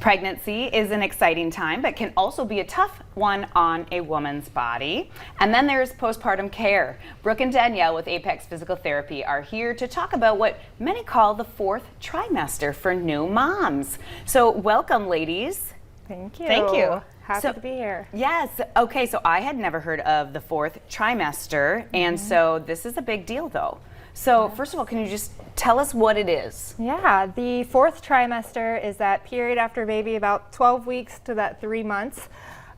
Pregnancy is an exciting time, but can also be a tough one on a woman's body. And then there's postpartum care. Brooke and Danielle with Apex Physical Therapy are here to talk about what many call the fourth trimester for new moms. So welcome, ladies. Thank you. Thank you. Happy to be here. Yes. Okay, so I had never heard of the fourth trimester, and so this is a big deal, though. So first of all, can you just tell us what it is? Yeah, the fourth trimester is that period after baby, about 12 weeks to that 3 months.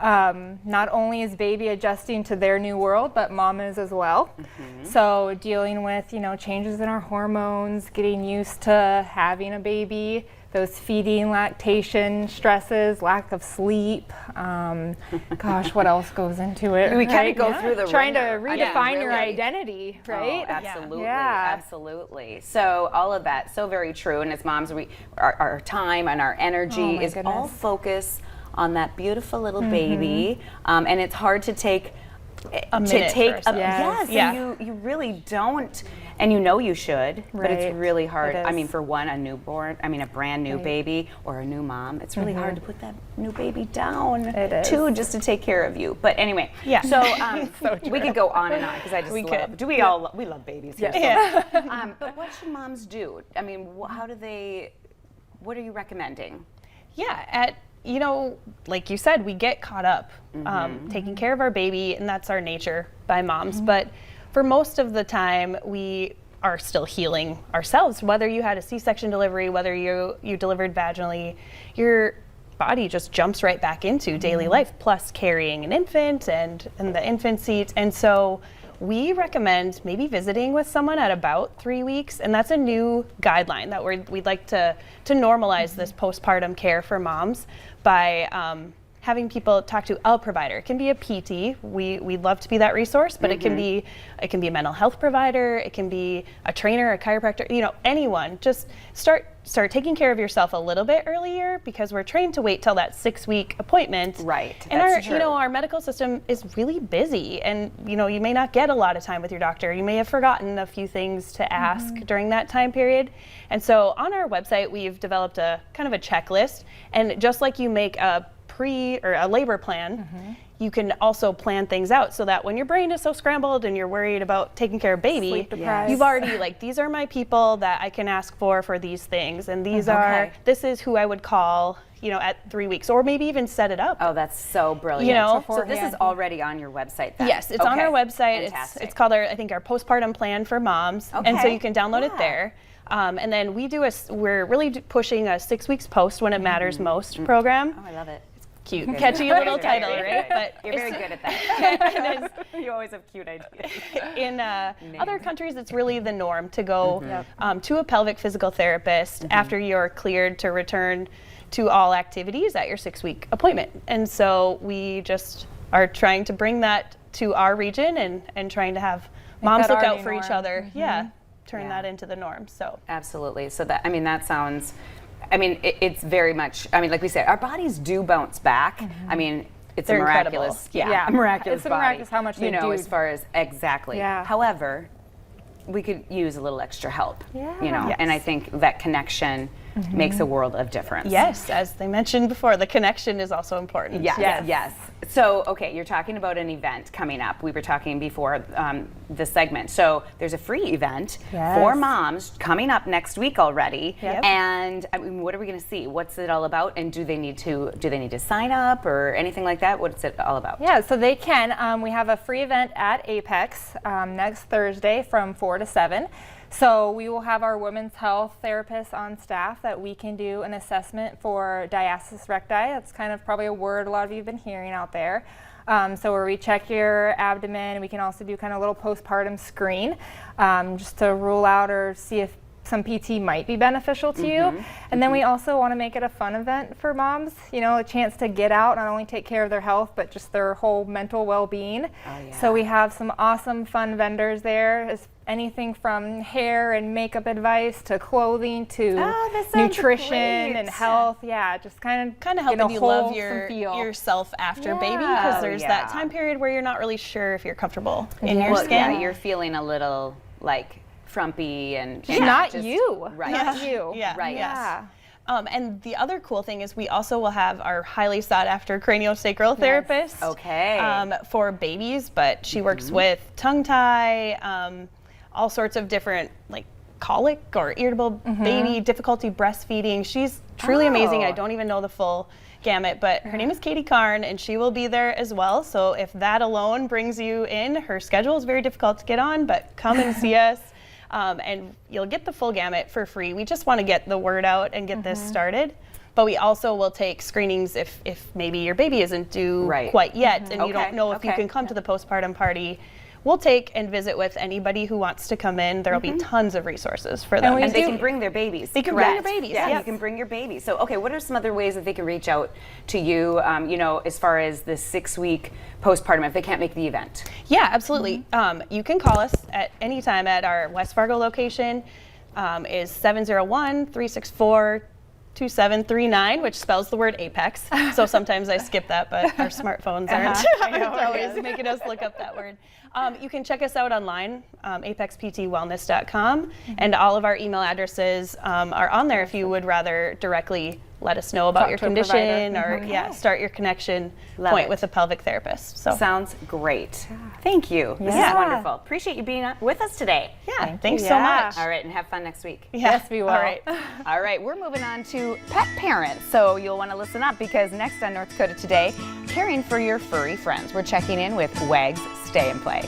Not only is baby adjusting to their new world, but mom is as well. So dealing with, changes in our hormones, getting used to having a baby, those feeding, lactation stresses, lack of sleep. Gosh, what else goes into it? We kind of go through the trying to ringer. redefine your identity, right? Oh, absolutely, Yeah. absolutely. So all of that, so very true. And as moms, our time and our energy is all focused on that beautiful little baby, and it's hard to take a minute first. Yes, and you really don't, and you should, but it's really hard. I mean, for one, a brand new baby or a new mom, it's really hard to put that new baby down. It is. Too, just to take care of you. But anyway, so, we could go on and on because I just love. Do we all? We love babies here. But what should moms do? I mean, how do they? What are you recommending? Yeah, like you said, we get caught up taking care of our baby, and that's our nature by moms. But for most of the time, we are still healing ourselves. Whether you had a C-section delivery, whether you delivered vaginally, your body just jumps right back into daily life, plus carrying an infant and the infant seat. And so we recommend maybe visiting with someone at about 3 weeks, and that's a new guideline that we'd like to normalize this postpartum care for moms by having people talk to a provider. It can be a PT. We'd love to be that resource, but it can be a mental health provider. It can be a trainer, a chiropractor. Anyone. Just start taking care of yourself a little bit earlier, because we're trained to wait till that 6-week appointment. Right. And our medical system is really busy, and you may not get a lot of time with your doctor. You may have forgotten a few things to ask during that time period. And so on our website, we've developed a kind of a checklist, and just like you make a a labor plan, you can also plan things out so that when your brain is so scrambled and you're worried about taking care of baby, you've already these are my people that I can ask for these things, and this is who I would call at 3 weeks, or maybe even set it up. Oh, that's so brilliant. So this is already on your website then? Yes, it's on our website. It's called our postpartum plan for moms, and so you can download it there. And then we're really pushing a 6 weeks post when it matters most program. Oh, I love it. Cute, catchy little title, right? But you're very good at that. You always have cute ideas. In other countries, it's really the norm to go to a pelvic physical therapist after you're cleared to return to all activities at your 6-week appointment. And so we just are trying to bring that to our region and trying to have moms look out for each other. Turn that into the norm. So absolutely. So that sounds. It's very much, like we said, our bodies do bounce back. It's They're a miraculous, incredible. a miraculous It's body. miraculous how much they do. As far as, exactly. Yeah. However, we could use a little extra help, and I think that connection makes a world of difference. Yes, as they mentioned before, the connection is also important. Yes. So, okay, you're talking about an event coming up. We were talking before this segment. So there's a free event for moms coming up next week already. And what are we going to see? What's it all about? And do they need to sign up or anything like that? What's it all about? Yeah, so they can. We have a free event at Apex next Thursday from 4 to 7. So we will have our women's health therapists on staff that we can do an assessment for diastasis recti. That's kind of probably a word a lot of you have been hearing out there. So where we check your abdomen, we can also do kind of a little postpartum screen just to rule out or see if some PT might be beneficial to you. And then we also want to make it a fun event for moms, a chance to get out, not only take care of their health, but just their whole mental well-being. So we have some awesome fun vendors there, anything from hair and makeup advice to clothing to nutrition and health. Just kind of helping you love yourself after baby, because there's that time period where you're not really sure if you're comfortable in your skin. You're feeling a little like frumpy and not just, you. Right. Not you. Right. Yes. And the other cool thing is we also will have our highly sought after craniosacral therapist for babies, but she works with tongue tie, all sorts of different like colic or irritable baby, difficulty breastfeeding. She's truly amazing. I don't even know the full gamut, but her name is Katie Karn, and she will be there as well. So if that alone brings you in, her schedule is very difficult to get on, but come and see us. And you'll get the full gamut for free. We just want to get the word out and get this started. But we also will take screenings if maybe your baby isn't due quite yet and you don't know if you can come to the postpartum party. We'll take and visit with anybody who wants to come in. There'll be tons of resources for them. And they can bring their babies. They can bring their babies. Yeah, you can bring your babies. So, okay, what are some other ways that they can reach out to you, you know, as far as the 6-week postpartum if they can't make the event? Yeah, absolutely. You can call us at any time at our West Fargo location. Is 701-364-2739, which spells the word Apex. So sometimes I skip that, but our smartphones aren't always making us look up that word. You can check us out online, apexptwellness.com, and all of our email addresses are on there if you would rather directly let us know about your condition or start your connection point with a pelvic therapist. So sounds great. Thank you. This is wonderful. Appreciate you being with us today. Yeah, thanks so much. All right, and have fun next week. Yes, we will. All right. All right, we're moving on to pet parents. So you'll want to listen up because next on North Dakota Today, caring for your furry friends. We're checking in with Wags Stay and Play.